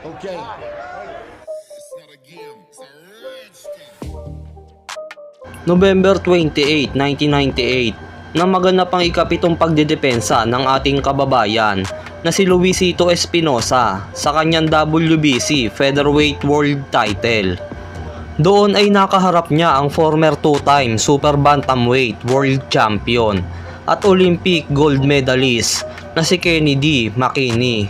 Okay. November 28, 1998, nang maganap ang ikapitong pagdedepensa ng ating kababayan na si Luisito Espinosa sa kanyang WBC Featherweight World Title. Doon ay nakaharap niya ang former two-time Super Bantamweight World Champion at Olympic gold medalist na si Kennedy McKinney.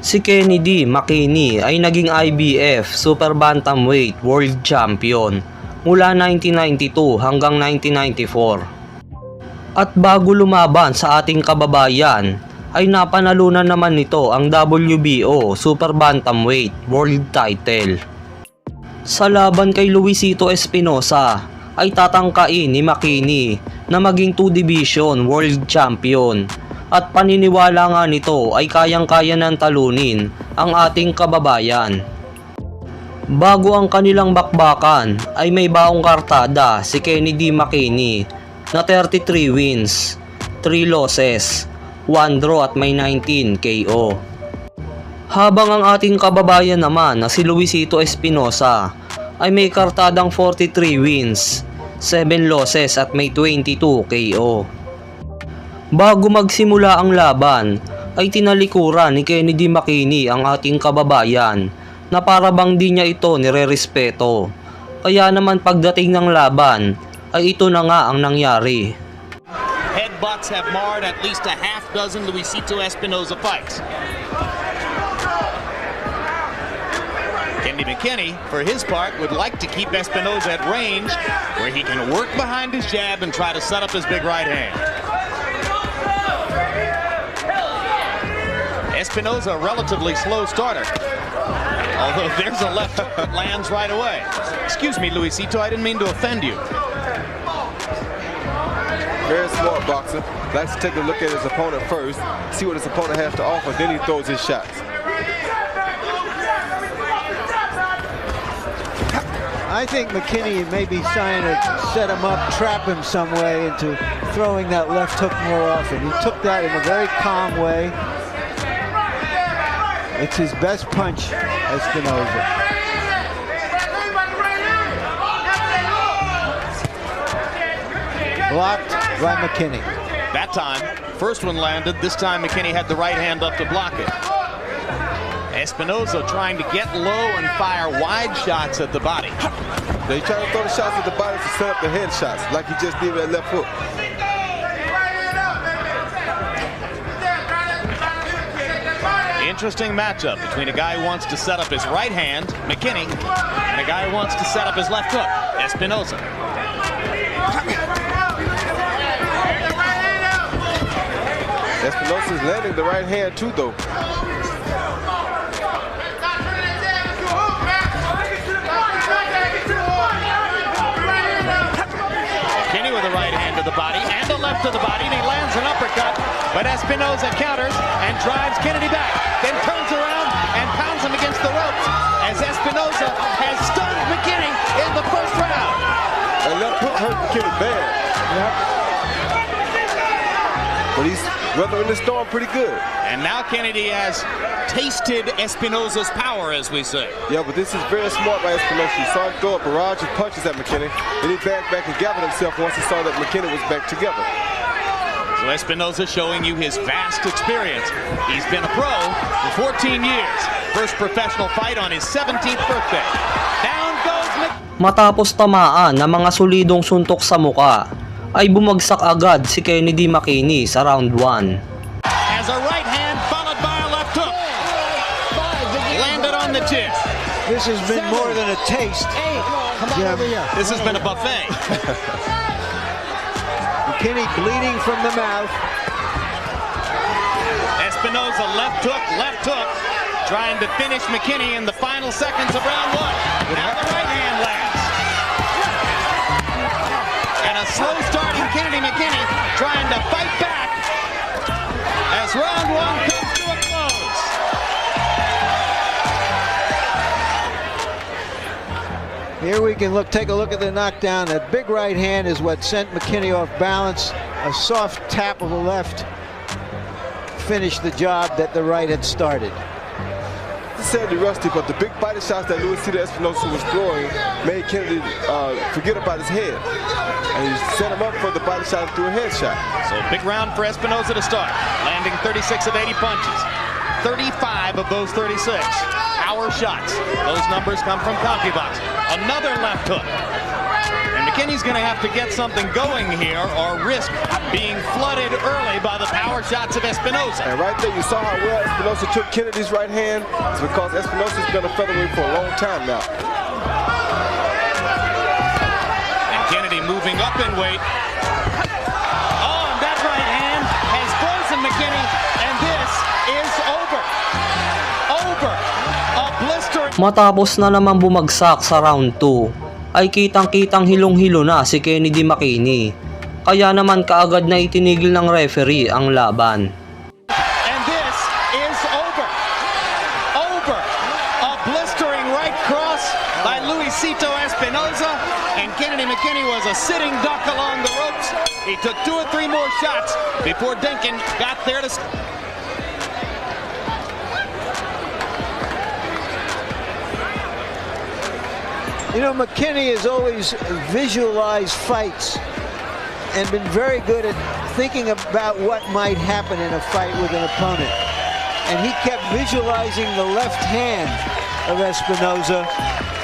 Si Kennedy McKinney ay naging IBF Super Bantamweight World Champion mula 1992 hanggang 1994. At bago lumaban sa ating kababayan, ay napanalunan naman nito ang WBO Super Bantamweight World Title. Sa laban kay Luisito Espinosa, ay tatangkain ni McKinney na maging 2 Division World Champion at paniniwala nga nito ay kayang-kaya ng talunin ang ating kababayan. Bago ang kanilang bakbakan ay may baong kartada si Kennedy McKinney na 33 wins, 3 losses, 1 draw at may 19 KO. Habang ang ating kababayan naman na si Luisito Espinosa ay may kartadang 43 wins, 7 losses at may 22 KO. Bago magsimula ang laban ay tinalikuran ni Kennedy McKinney ang ating kababayan na para bang di niya ito nirerespeto. Kaya naman pagdating ng laban ay ito na nga ang nangyari. Headbutts have marred at least a half dozen Luisito Espinosa fights. Kennedy McKinney, for his part, would like to keep Espinosa at range where he can work behind his jab and try to set up his big right hand. Espinosa, a relatively slow starter. Although there's a left hook that lands right away. Excuse me, Luisito, I didn't mean to offend you. Very smart boxer. Likes to take a look at his opponent first, see what his opponent has to offer, then he throws his shots. I think McKinney may be trying to set him up, trap him some way into throwing that left hook more often. He took that in a very calm way. It's his best punch, Espinosa. Blocked by McKinney. That time, first one landed. This time McKinney had the right hand up to block it. Espinosa trying to get low and fire wide shots at the body. They try to throw the shots at the body to set up the head shots, like he just did with that left hook. Interesting matchup between a guy who wants to set up his right hand, McKinney, and a guy who wants to set up his left hook, Espinosa. Espinosa's landing the right hand too, though. McKinney with the right hand to the body and the left to the body, and he lands an uppercut, but Espinosa counters and drives Kennedy back, then turns around and pounds him against the ropes as Espinosa has stunned McKinney in the first round. And left hook hurt McKinney bad. But he's weathering the storm pretty good. And now Kennedy has tasted Espinosa's power, as we say. Yeah, but this is very smart by Espinosa. He saw him throw a barrage of punches at McKinney, and he backed back and gathered himself once he saw that McKinney was back together. So Espinosa showing you his vast experience. He's been a pro for 14 years. First professional fight on his 17th birthday. Down goes McKinney. Matapos tamaan ng mga solidong suntok sa muka, ay bumagsak agad si Kennedy McKinney sa round 1. As a right hand followed by a left hook. Landed on the chin. This has been more than a taste. Jim. This has been a buffet. McKinney bleeding from the mouth. Espinosa left hook, trying to finish McKinney in the final seconds of round 1. Now the right hand lands. And a slow starting Kennedy McKinney trying to fight back as round 1 comes to a close. Here we can take a look at the knockdown. That big right hand is what sent McKinney off balance. A soft tap of the left finished the job that the right had started. necessarily rusty, but the big body shots that Luisito Espinosa was throwing made Kennedy forget about his head. And he set him up for the body shot through a headshot. So big round for Espinosa to start, landing 36 of 80 punches. 35 of those 36 power shots. Those numbers come from CompuBox. Another left hook. And McKinney's going to have to get something going here or risk being flooded early by the power shots of Espinosa. And right there, you saw how well Espinosa took Kennedy's right hand. It's because Espinosa's been a featherweight for a long time now. And Kennedy moving up in weight. Oh, and that right hand has frozen McKinney, and this is over. Over. A blister. Matapos na naman bumagsak sa round 2, ay kitang-kitang hilong-hilo na si Kennedy McKinney. Kaya naman kaagad na itinigil ng referee ang laban. And this is over. Over. A blistering right cross by Luisito Espinosa, and Kennedy McKinney was a sitting duck along the ropes. He took 2 or 3 more shots before Denkin got there to... You know, McKinney has always visualized fights and been very good at thinking about what might happen in a fight with an opponent. And he kept visualizing the left hand of Espinosa,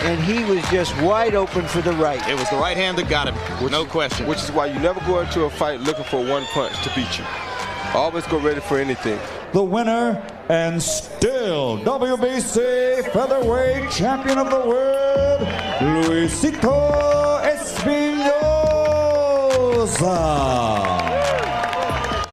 and he was just wide open for the right. It was the right hand that got him, no question. Which is why you never go into a fight looking for one punch to beat you. Always go ready for anything. The winner and still WBC featherweight champion of the world, Luisito Espinosa.